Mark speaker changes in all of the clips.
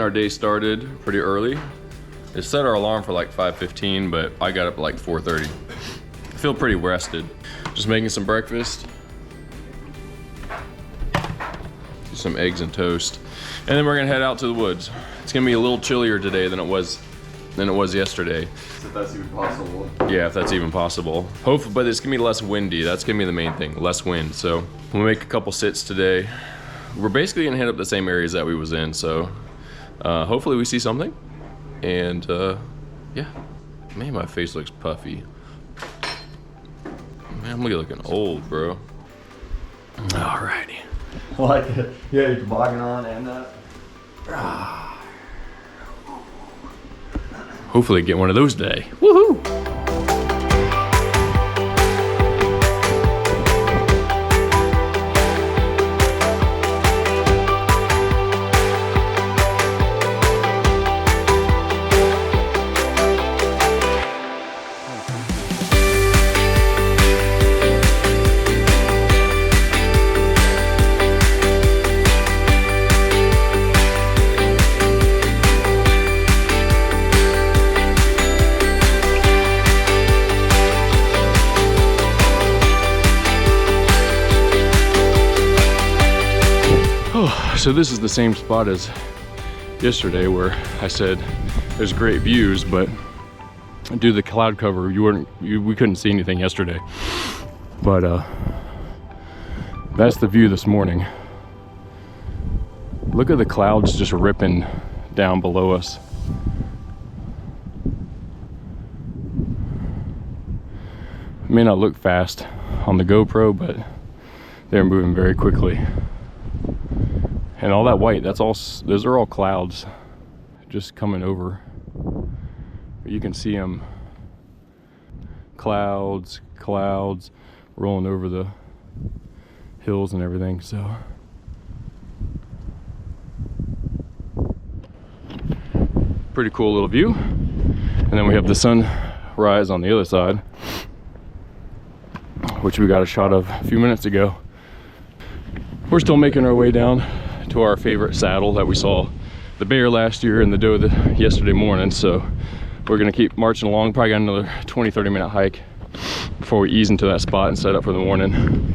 Speaker 1: getting our day started pretty early. It set our alarm for like 5:15, but I got up at like 4:30. I feel pretty rested. Just making some breakfast. Some eggs and toast. And then we're gonna head out to the woods. It's gonna be a little chillier today than it was yesterday.
Speaker 2: If that's even possible.
Speaker 1: Yeah, if that's even possible. Hopefully, but it's gonna be less windy. That's gonna be the main thing, less wind. So we'll make a couple sits today. We're basically gonna hit up the same areas that we was in. So hopefully we see something. And yeah, man, my face looks puffy. Man, I'm looking old, bro. Alrighty.
Speaker 2: Like, yeah, your toboggan on and that.
Speaker 1: Hopefully get one of those today. Woohoo! So this is the same spot as yesterday where I said there's great views, but due to the cloud cover, we couldn't see anything yesterday. But that's the view this morning. Look at the clouds just ripping down below us. It may not look fast on the GoPro, but they're moving very quickly. And all that white, those are all clouds just coming over. But you can see them, clouds rolling over the hills and everything, so. Pretty cool little view. And then we have the sunrise on the other side, which we got a shot of a few minutes ago. We're still making our way down to our favorite saddle that we saw the bear last year and the doe yesterday morning. So we're gonna keep marching along. Probably got another 20-30 minute hike before we ease into that spot and set up for the morning.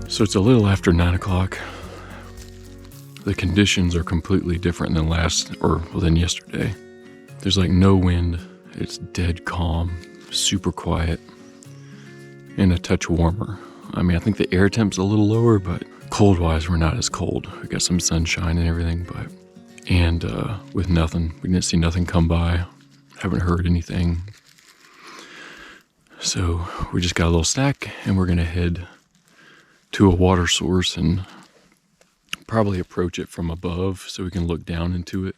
Speaker 1: So it's a little after 9 o'clock. The conditions are completely different than than yesterday. There's like no wind. It's dead calm, super quiet, and a touch warmer. I mean, I think the air temp's a little lower, but cold-wise, we're not as cold. We got some sunshine and everything, and with nothing. We didn't see nothing come by. Haven't heard anything. So we just got a little snack, and we're gonna head to a water source and probably approach it from above so we can look down into it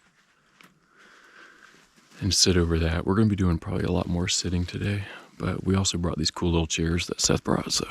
Speaker 1: and sit over that. We're going to be doing probably a lot more sitting today, but we also brought these cool little chairs that Seth brought, so.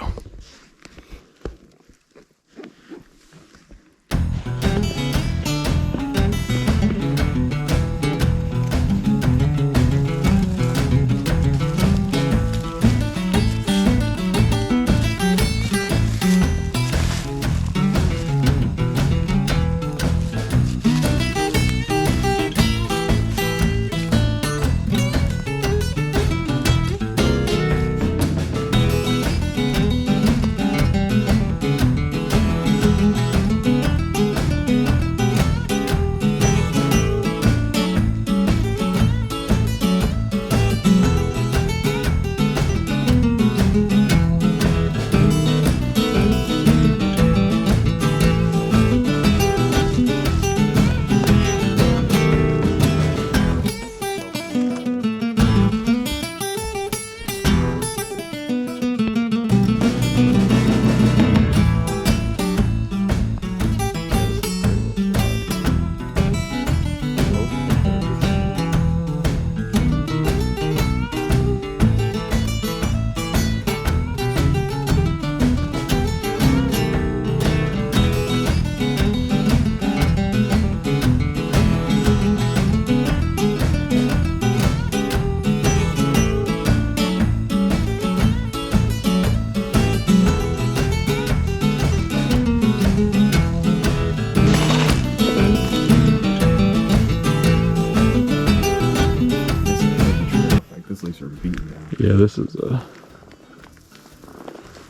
Speaker 2: are beaten down.
Speaker 1: Yeah, this is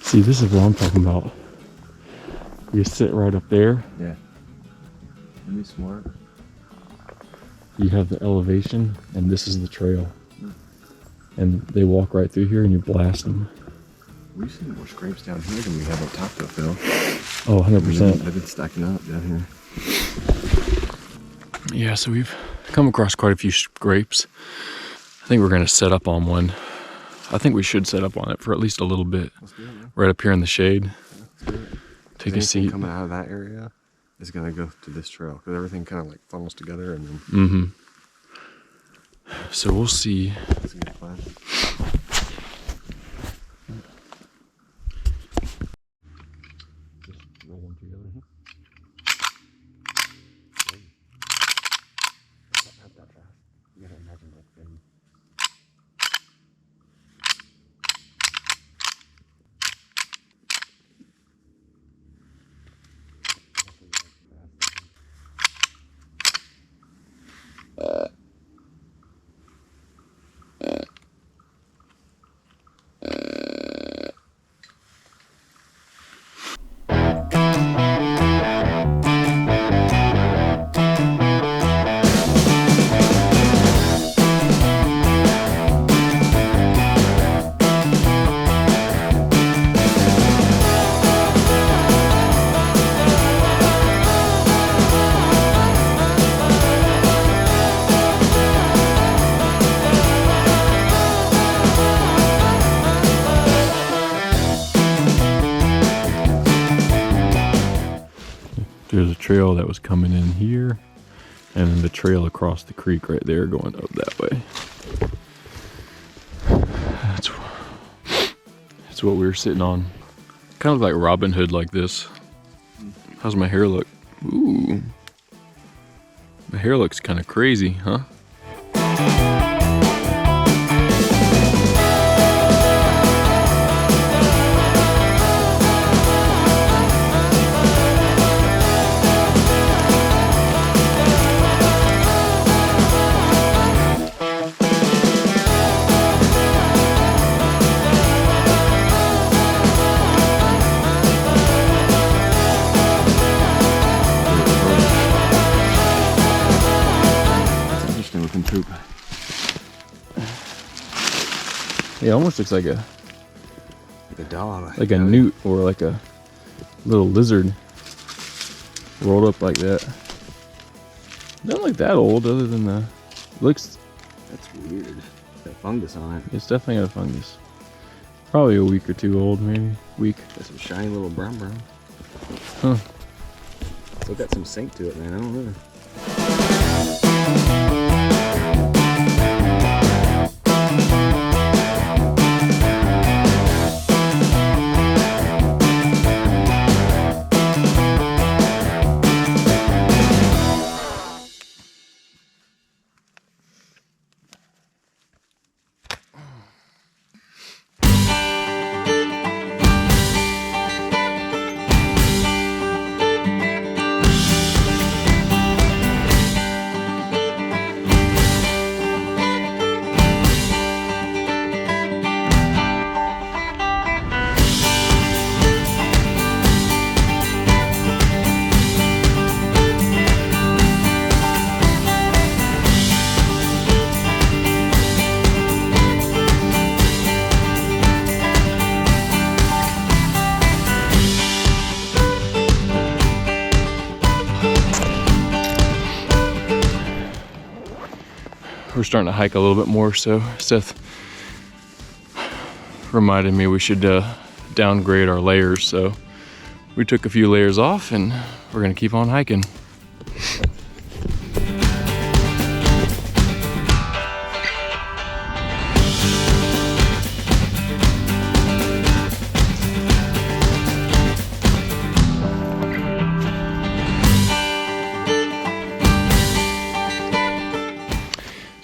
Speaker 1: see, this is what I'm talking about. You sit right up there.
Speaker 2: Yeah. That'd be smart.
Speaker 1: You have the elevation, and this is the trail. And they walk right through here, and you blast them.
Speaker 2: We've seen more scrapes down here than we have up top, though, Phil.
Speaker 1: Oh, 100%.
Speaker 2: They've been stacking up down here.
Speaker 1: Yeah, so we've come across quite a few scrapes. I think we're going to set up on one. I think we should set up on it for at least a little bit.
Speaker 2: Let's do it, man.
Speaker 1: Right up here in the shade.
Speaker 2: Let's do it.
Speaker 1: Take a seat.
Speaker 2: Coming out of that area is going to go to this trail because everything kind of like funnels together and then.
Speaker 1: Mm-hmm. So we'll see.
Speaker 2: That's a good plan.
Speaker 1: Just roll them together.
Speaker 2: Not that fast. You gotta imagine that thing.
Speaker 1: There's a trail that was coming in here, and then the trail across the creek right there going up that way. That's what we were sitting on. Kind of like Robin Hood like this. How's my hair look? Ooh. My hair looks kind of crazy, huh?
Speaker 2: Poop.
Speaker 1: Yeah, it almost looks like a
Speaker 2: dog.
Speaker 1: like a newt or like a little lizard rolled up like that. Not like that old, other than the looks.
Speaker 2: That's weird. Got fungus on it.
Speaker 1: It's definitely got a fungus. Probably a week or two old, maybe. Week.
Speaker 2: Got some shiny little brown.
Speaker 1: Huh.
Speaker 2: Still got some sink to it, man. I don't know.
Speaker 1: We're starting to hike a little bit more, so Seth reminded me we should downgrade our layers, so we took a few layers off and we're gonna keep on hiking.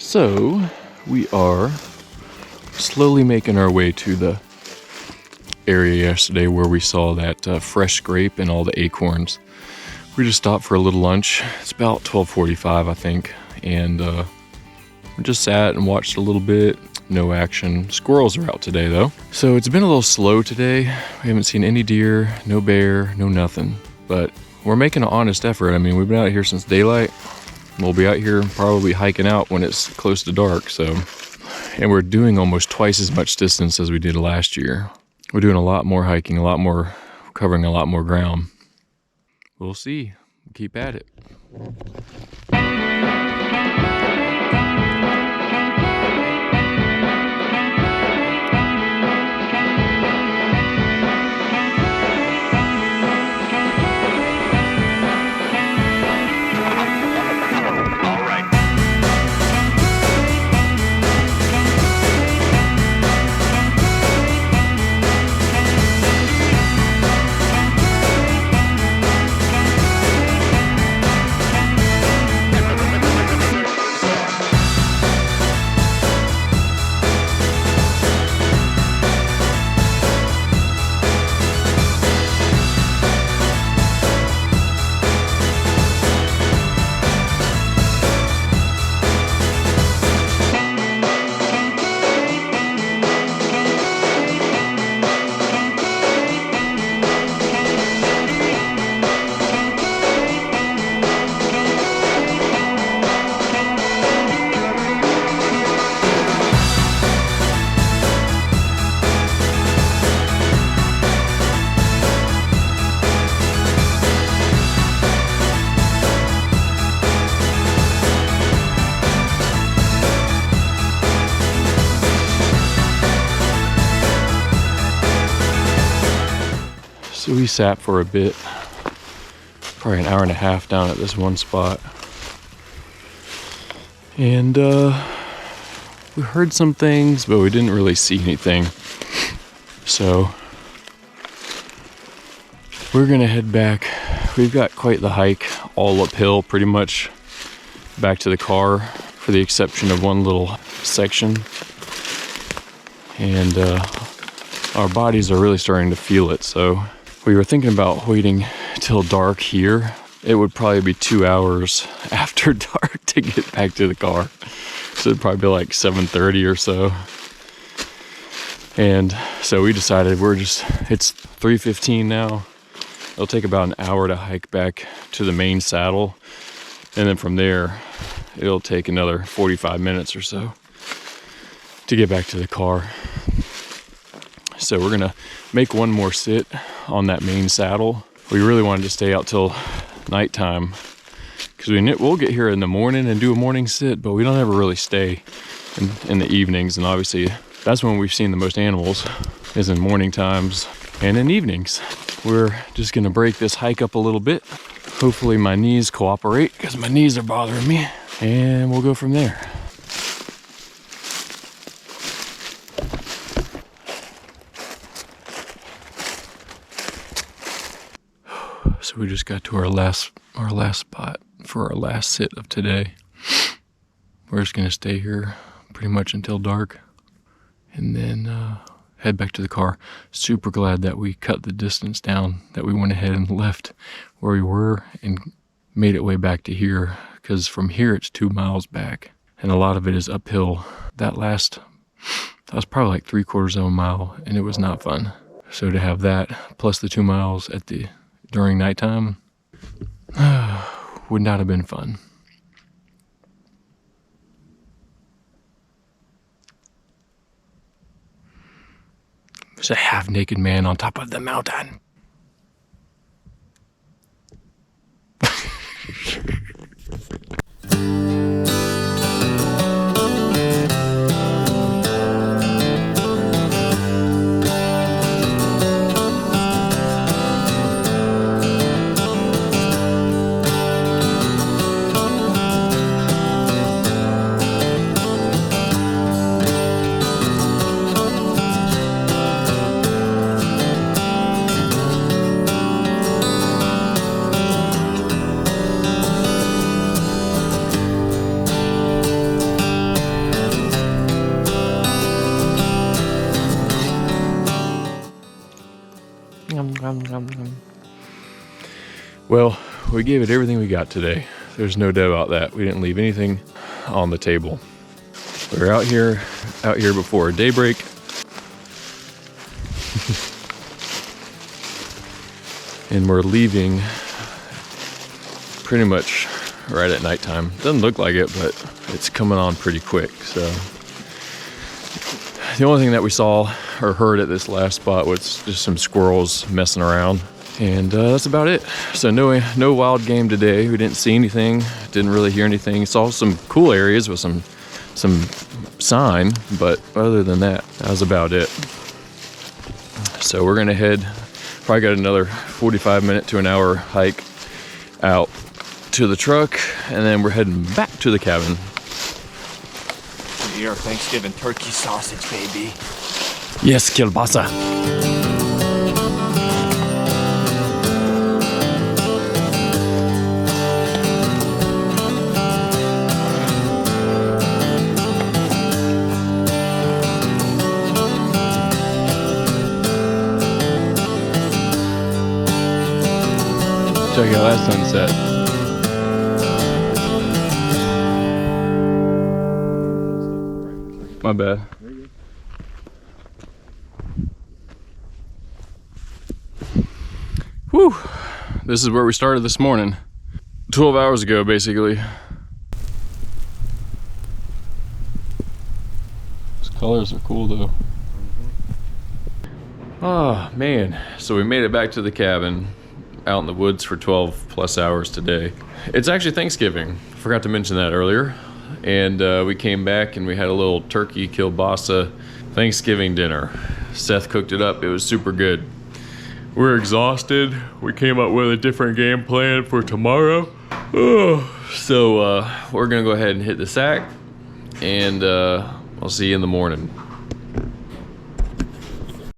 Speaker 1: So we are slowly making our way to the area yesterday where we saw that fresh scrape and all the acorns. We just stopped for a little lunch. It's about 12:45, I think, and we just sat and watched a little bit, no action. Squirrels are out today though. So it's been a little slow today. We haven't seen any deer, no bear, no nothing. But we're making an honest effort. I mean, we've been out here since daylight. We'll be out here probably hiking out when it's close to dark, so. And we're doing almost twice as much distance as we did last year. We're doing a lot more hiking, covering a lot more ground. We'll see. Keep at it. So we sat for a bit, probably an hour and a half down at this one spot. And we heard some things, but we didn't really see anything. So we're gonna head back. We've got quite the hike, all uphill pretty much, back to the car, for the exception of one little section. And our bodies are really starting to feel it, so we were thinking about waiting till dark here. It would probably be 2 hours after dark to get back to the car. So it'd probably be like 7:30 or so. And so we decided it's 3:15 now. It'll take about an hour to hike back to the main saddle. And then from there, it'll take another 45 minutes or so to get back to the car. So we're gonna make one more sit on that main saddle. We really wanted to stay out till nighttime because we'll get here in the morning and do a morning sit, but we don't ever really stay in the evenings. And obviously that's when we've seen the most animals, is in morning times and in evenings. We're just gonna break this hike up a little bit. Hopefully my knees cooperate because my knees are bothering me, and we'll go from there. So we just got to our last spot for our last sit of today. We're just gonna stay here pretty much until dark, and then head back to the car. Super glad that we cut the distance down, that we went ahead and left where we were and made it way back to here, because from here it's 2 miles back, and a lot of it is uphill. That was probably like 3/4 of a mile, and it was not fun. So to have that plus the 2 miles during nighttime would not have been fun. There's a half-naked man on top of the mountain. Well, we gave it everything we got today. There's no doubt about that. We didn't leave anything on the table. We're out here before daybreak. And we're leaving pretty much right at nighttime. Doesn't look like it, but it's coming on pretty quick. So the only thing that we saw or heard at this last spot was just some squirrels messing around. And that's about it. So no wild game today. We didn't see anything, didn't really hear anything. Saw some cool areas with some sign, but other than that, that was about it. So we're gonna head, probably got another 45-minute to an hour hike out to the truck, and then we're heading back to the cabin.
Speaker 3: Your Thanksgiving turkey sausage, baby.
Speaker 1: Yes, kielbasa. Check out that sunset. My bad. Whew. This is where we started this morning. 12 hours ago, basically. These colors are cool though. Oh man, so we made it back to the cabin. Out in the woods for 12 plus hours today. It's actually Thanksgiving. Forgot to mention that earlier. And we came back and we had a little turkey kielbasa Thanksgiving dinner. Seth cooked it up. It was super good. We're exhausted. We came up with a different game plan for tomorrow. So we're gonna go ahead and hit the sack, and I'll see you in the morning.